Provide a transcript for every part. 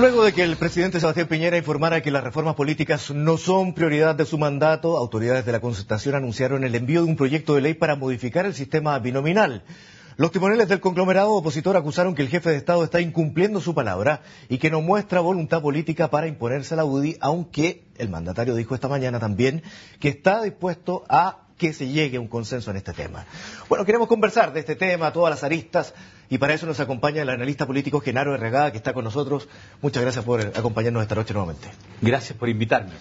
Luego de que el presidente Sebastián Piñera informara que las reformas políticas no son prioridad de su mandato, autoridades de la Concertación anunciaron el envío de un proyecto de ley para modificar el sistema binominal. Los timoneles del conglomerado opositor acusaron que el jefe de Estado está incumpliendo su palabra y que no muestra voluntad política para imponerse a la UDI, aunque el mandatario dijo esta mañana también que está dispuesto a que se llegue a un consenso en este tema. Bueno, queremos conversar de este tema, todas las aristas, y para eso nos acompaña el analista político Genaro Herregada, que está con nosotros. Muchas gracias por acompañarnos esta noche nuevamente. Gracias por invitarme.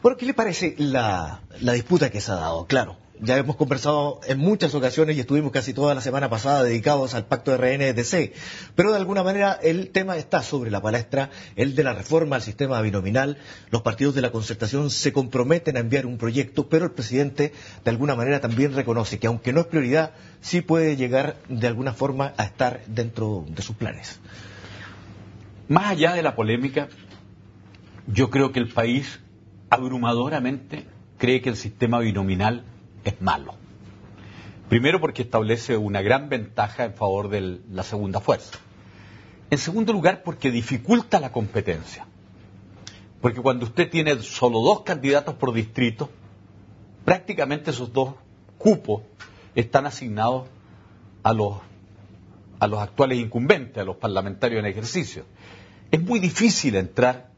Bueno, ¿qué le parece la disputa que se ha dado? Claro, ya hemos conversado en muchas ocasiones y estuvimos casi toda la semana pasada dedicados al pacto de RN-DC, pero de alguna manera el tema está sobre la palestra, el de la reforma al sistema binominal. Los partidos de la Concertación se comprometen a enviar un proyecto, pero el presidente de alguna manera también reconoce que aunque no es prioridad, sí puede llegar de alguna forma a estar dentro de sus planes. Más allá de la polémica, yo creo que el país abrumadoramente cree que el sistema binominal es malo. Primero porque establece una gran ventaja en favor de la segunda fuerza. En segundo lugar porque dificulta la competencia. Porque cuando usted tiene solo dos candidatos por distrito, prácticamente esos dos cupos están asignados a los actuales incumbentes, a los parlamentarios en ejercicio. Es muy difícil entrar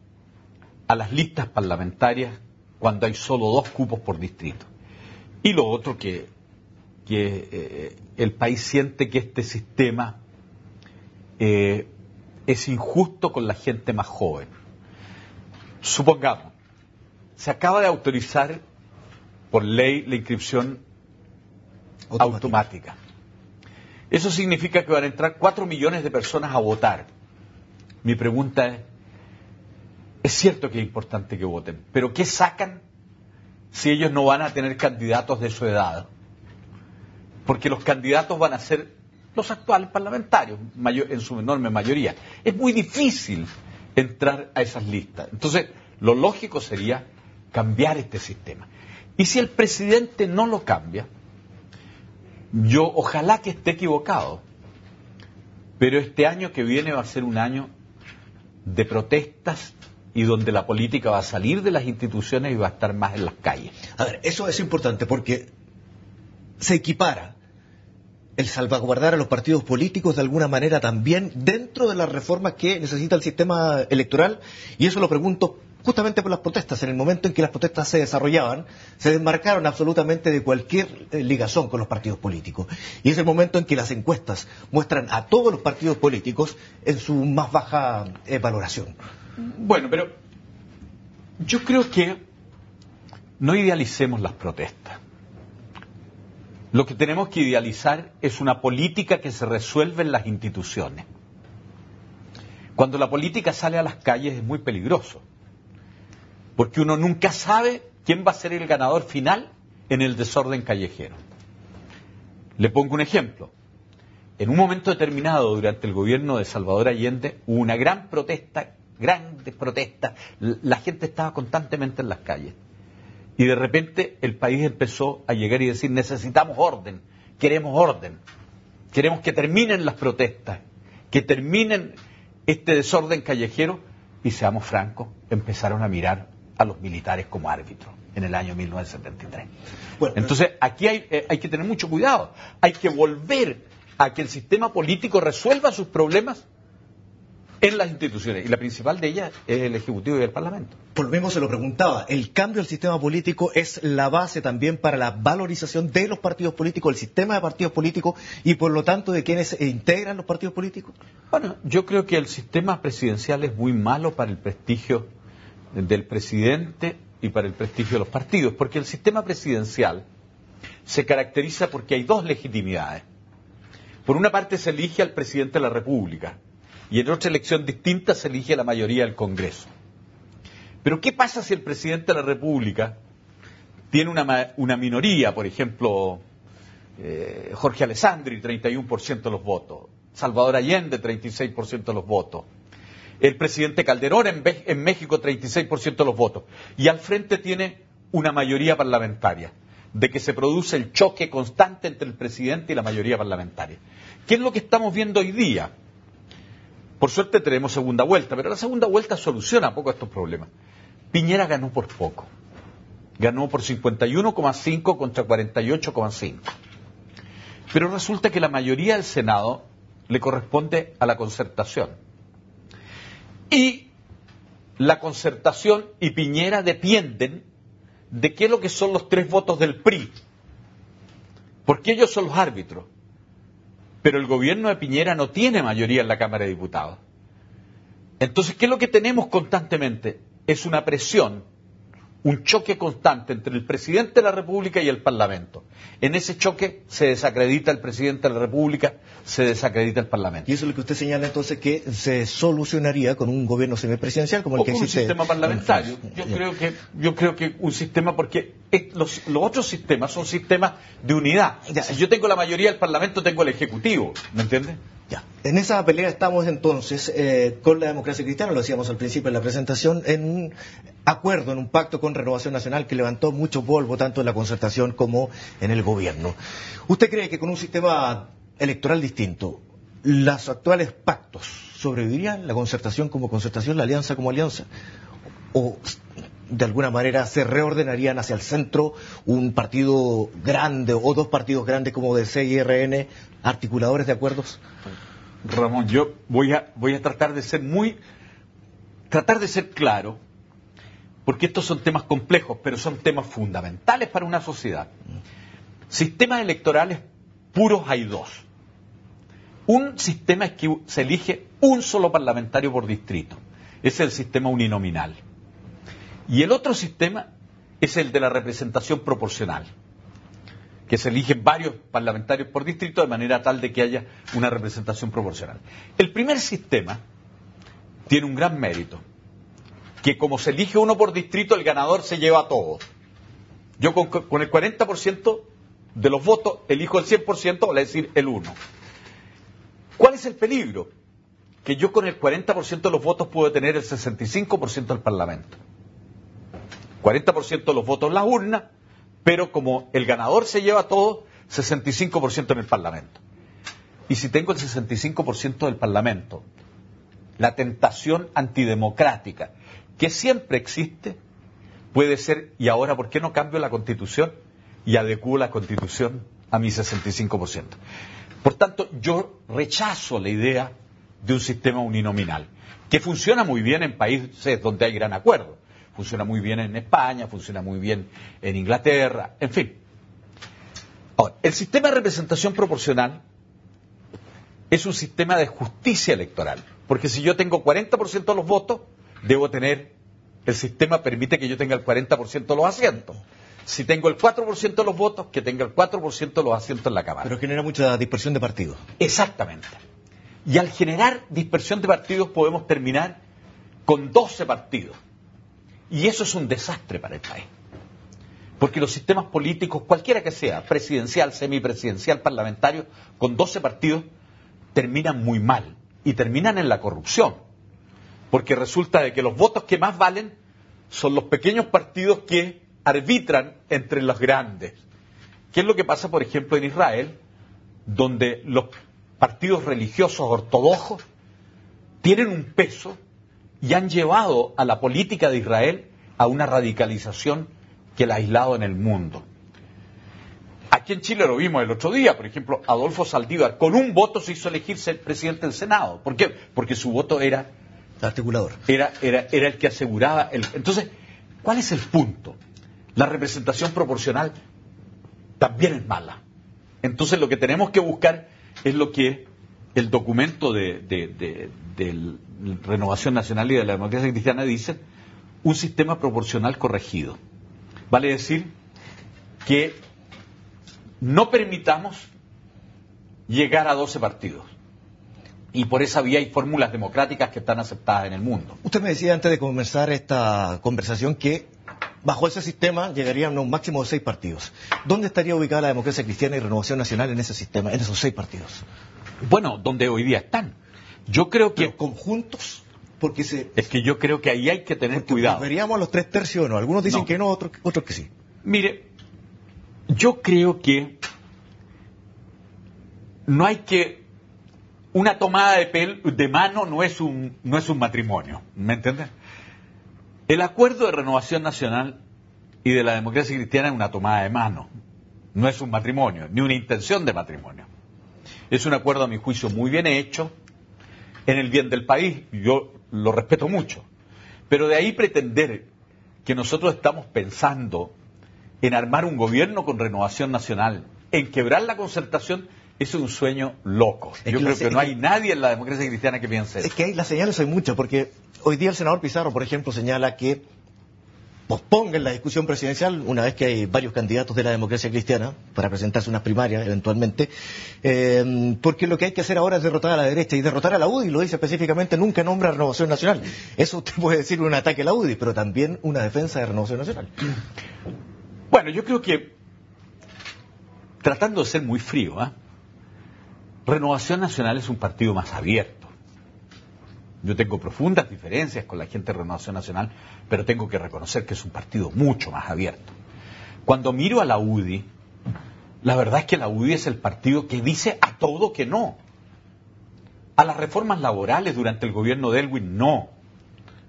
a las listas parlamentarias cuando hay solo dos cupos por distrito. Y lo otro que el país siente que este sistema es injusto con la gente más joven. Supongamos, se acaba de autorizar por ley la inscripción automática. Eso significa que van a entrar 4 millones de personas a votar. Mi pregunta es cierto que es importante que voten, pero ¿qué sacan si ellos no van a tener candidatos de su edad? Porque los candidatos van a ser los actuales parlamentarios, en su enorme mayoría. Es muy difícil entrar a esas listas. Entonces, lo lógico sería cambiar este sistema. Y si el presidente no lo cambia, yo ojalá que esté equivocado, pero este año que viene va a ser un año de protestas y donde la política va a salir de las instituciones y va a estar más en las calles. A ver, eso es importante porque se equipara el salvaguardar a los partidos políticos de alguna manera también dentro de las reformas que necesita el sistema electoral, y eso lo pregunto justamente por las protestas. En el momento en que las protestas se desarrollaban, se desmarcaron absolutamente de cualquier ligazón con los partidos políticos. Y es el momento en que las encuestas muestran a todos los partidos políticos en su más baja valoración. Bueno, pero yo creo que no idealicemos las protestas. Lo que tenemos que idealizar es una política que se resuelve en las instituciones. Cuando la política sale a las calles es muy peligroso, porque uno nunca sabe quién va a ser el ganador final en el desorden callejero. Le pongo un ejemplo. En un momento determinado, durante el gobierno de Salvador Allende, hubo una gran protesta, grandes protestas, la gente estaba constantemente en las calles. Y de repente el país empezó a llegar y decir, necesitamos orden, queremos que terminen las protestas, que terminen este desorden callejero, y seamos francos, empezaron a mirar a los militares como árbitros en el año 1973. Bueno, entonces aquí hay que tener mucho cuidado, hay que volver a que el sistema político resuelva sus problemas en las instituciones, y la principal de ellas es el Ejecutivo y el Parlamento. Por lo mismo se lo preguntaba, ¿el cambio del sistema político es la base también para la valorización de los partidos políticos, el sistema de partidos políticos, y por lo tanto de quienes integran los partidos políticos? Bueno, yo creo que el sistema presidencial es muy malo para el prestigio del presidente y para el prestigio de los partidos, porque el sistema presidencial se caracteriza porque hay dos legitimidades. Por una parte se elige al presidente de la República, y en otra elección distinta se elige a la mayoría del Congreso. Pero ¿qué pasa si el presidente de la República tiene una minoría? Por ejemplo, Jorge Alessandri, 31% de los votos. Salvador Allende, 36% de los votos. El presidente Calderón en México, 36% de los votos. Y al frente tiene una mayoría parlamentaria, de que se produce el choque constante entre el presidente y la mayoría parlamentaria. ¿Qué es lo que estamos viendo hoy día? Por suerte tenemos segunda vuelta, pero la segunda vuelta soluciona poco estos problemas. Piñera ganó por poco. Ganó por 51,5 contra 48,5. Pero resulta que la mayoría del Senado le corresponde a la Concertación. Y la Concertación y Piñera dependen de qué es lo que son los 3 votos del PRI. Porque ellos son los árbitros. Pero el gobierno de Piñera no tiene mayoría en la Cámara de Diputados. Entonces, ¿qué es lo que tenemos constantemente? Es una presión, un choque constante entre el presidente de la República y el Parlamento. En ese choque se desacredita el presidente de la República, se desacredita el Parlamento. Y eso es lo que usted señala entonces que se solucionaría con un gobierno semipresidencial como el que existe. Un sistema parlamentario. Yo creo que un sistema, porque los otros sistemas son sistemas de unidad. Si yo tengo la mayoría del Parlamento, tengo el Ejecutivo, ¿me entiendes? Ya. En esa pelea estamos entonces con la democracia cristiana, lo decíamos al principio en la presentación, en un acuerdo, en un pacto con Renovación Nacional que levantó mucho polvo tanto en la Concertación como en el gobierno. ¿Usted cree que con un sistema electoral distinto, los actuales pactos sobrevivirían? ¿La Concertación como Concertación, la Alianza como Alianza? ¿O de alguna manera se reordenarían hacia el centro un partido grande o 2 partidos grandes como DC y RN, articuladores de acuerdos? Ramón, yo voy a tratar de ser claro, porque estos son temas complejos, pero son temas fundamentales para una sociedad. Sistemas electorales puros hay 2. Un sistema es que se elige un solo parlamentario por distrito. Ese es el sistema uninominal. Y el otro sistema es el de la representación proporcional, que se eligen varios parlamentarios por distrito de manera tal de que haya una representación proporcional. El primer sistema tiene un gran mérito, que como se elige uno por distrito, el ganador se lleva a todos. Yo con el 40% de los votos elijo el 100%, vale decir el 1. ¿Cuál es el peligro? Que yo con el 40% de los votos puedo tener el 65% del Parlamento. 40% de los votos en las urnas, pero como el ganador se lleva todo, 65% en el Parlamento. Y si tengo el 65% del Parlamento, la tentación antidemocrática, que siempre existe, puede ser, y ahora, ¿por qué no cambio la Constitución y adecuo la Constitución a mi 65%? Por tanto, yo rechazo la idea de un sistema uninominal, que funciona muy bien en países donde hay gran acuerdo. Funciona muy bien en España, funciona muy bien en Inglaterra, en fin. Ahora, el sistema de representación proporcional es un sistema de justicia electoral, porque si yo tengo 40% de los votos, debo tener, el sistema permite que yo tenga el 40% de los asientos. Si tengo el 4% de los votos, que tenga el 4% de los asientos en la Cámara. Pero genera mucha dispersión de partidos. Exactamente. Y al generar dispersión de partidos podemos terminar con 12 partidos. Y eso es un desastre para el país. Porque los sistemas políticos, cualquiera que sea, presidencial, semipresidencial, parlamentario, con 12 partidos, terminan muy mal. Y terminan en la corrupción. Porque resulta de que los votos que más valen son los pequeños partidos que arbitran entre los grandes. ¿Qué es lo que pasa, por ejemplo, en Israel, donde los partidos religiosos ortodoxos tienen un peso y han llevado a la política de Israel a una radicalización que la ha aislado en el mundo? Aquí en Chile lo vimos el otro día, por ejemplo, Adolfo Saldívar, con un voto se hizo elegirse presidente del Senado. ¿Por qué? Porque su voto era articulador. Era el que aseguraba el... Entonces, ¿cuál es el punto? La representación proporcional también es mala. Entonces, lo que tenemos que buscar es lo que el documento de Renovación Nacional y de la Democracia Cristiana dice: un sistema proporcional corregido. Vale decir que no permitamos llegar a 12 partidos. Y por esa vía hay fórmulas democráticas que están aceptadas en el mundo. Usted me decía antes de comenzar esta conversación que bajo ese sistema llegarían a un máximo de 6 partidos. ¿Dónde estaría ubicada la Democracia Cristiana y Renovación Nacional en ese sistema, en esos 6 partidos? Bueno, donde hoy día están. Yo creo que... ¿Pero conjuntos? Porque es que yo creo que ahí hay que tener cuidado. ¿Veríamos a los 3/3 o no? Algunos dicen que no, otros que sí. Mire, yo creo que no hay que una tomada de mano no es un matrimonio, ¿me entiendes? El acuerdo de Renovación Nacional y de la Democracia Cristiana es una tomada de mano, no es un matrimonio, ni una intención de matrimonio. Es un acuerdo, a mi juicio, muy bien hecho, en el bien del país, yo lo respeto mucho. Pero de ahí pretender que nosotros estamos pensando en armar un gobierno con Renovación Nacional, en quebrar la concertación, eso es un sueño loco. Yo creo que no hay nadie en la Democracia Cristiana que piense eso. Es que ahí las señales son muchas, porque hoy día el senador Pizarro, por ejemplo, señala que pospongan la discusión presidencial una vez que hay varios candidatos de la Democracia Cristiana para presentarse unas primarias eventualmente, porque lo que hay que hacer ahora es derrotar a la derecha y derrotar a la UDI, lo dice específicamente, nunca nombra Renovación Nacional. Eso usted puede decir un ataque a la UDI, pero también una defensa de Renovación Nacional. Bueno, yo creo que, tratando de ser muy frío, Renovación Nacional es un partido más abierto. Yo tengo profundas diferencias con la gente de Renovación Nacional, pero tengo que reconocer que es un partido mucho más abierto. Cuando miro a la UDI, la verdad es que la UDI es el partido que dice a todo que no. A las reformas laborales durante el gobierno de Elwin, no.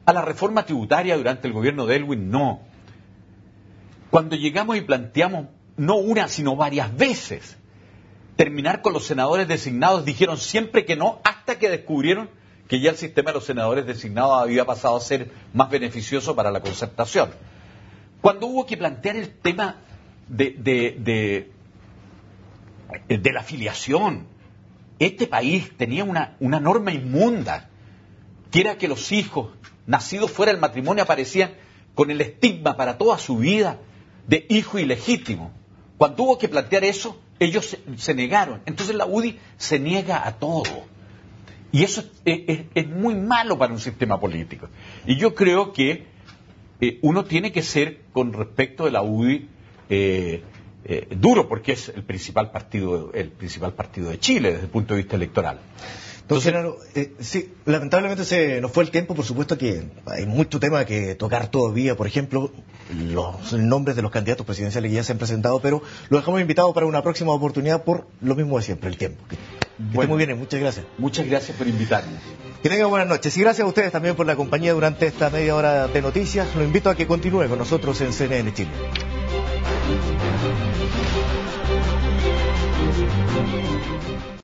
A la reforma tributaria durante el gobierno de Elwin, no. Cuando llegamos y planteamos, no una, sino varias veces, terminar con los senadores designados, dijeron siempre que no, hasta que descubrieron que ya el sistema de los senadores designados había pasado a ser más beneficioso para la concertación. Cuando hubo que plantear el tema de la afiliación, este país tenía una norma inmunda, que era que los hijos nacidos fuera del matrimonio aparecían con el estigma para toda su vida de hijo ilegítimo. Cuando hubo que plantear eso, ellos se negaron. Entonces la UDI se niega a todo. Y eso es muy malo para un sistema político. Y yo creo que uno tiene que ser, con respecto de la UDI, duro, porque es el principal partido de Chile desde el punto de vista electoral. Entonces, sí, lamentablemente se nos fue el tiempo. Por supuesto que hay mucho tema que tocar todavía, por ejemplo, los nombres de los candidatos presidenciales que ya se han presentado, pero lo dejamos invitado para una próxima oportunidad por lo mismo de siempre, el tiempo. Que esté muy bien, muchas gracias. Muchas gracias por invitarme. Que tengan buenas noches y gracias a ustedes también por la compañía durante esta media hora de noticias. Lo invito a que continúe con nosotros en CNN Chile.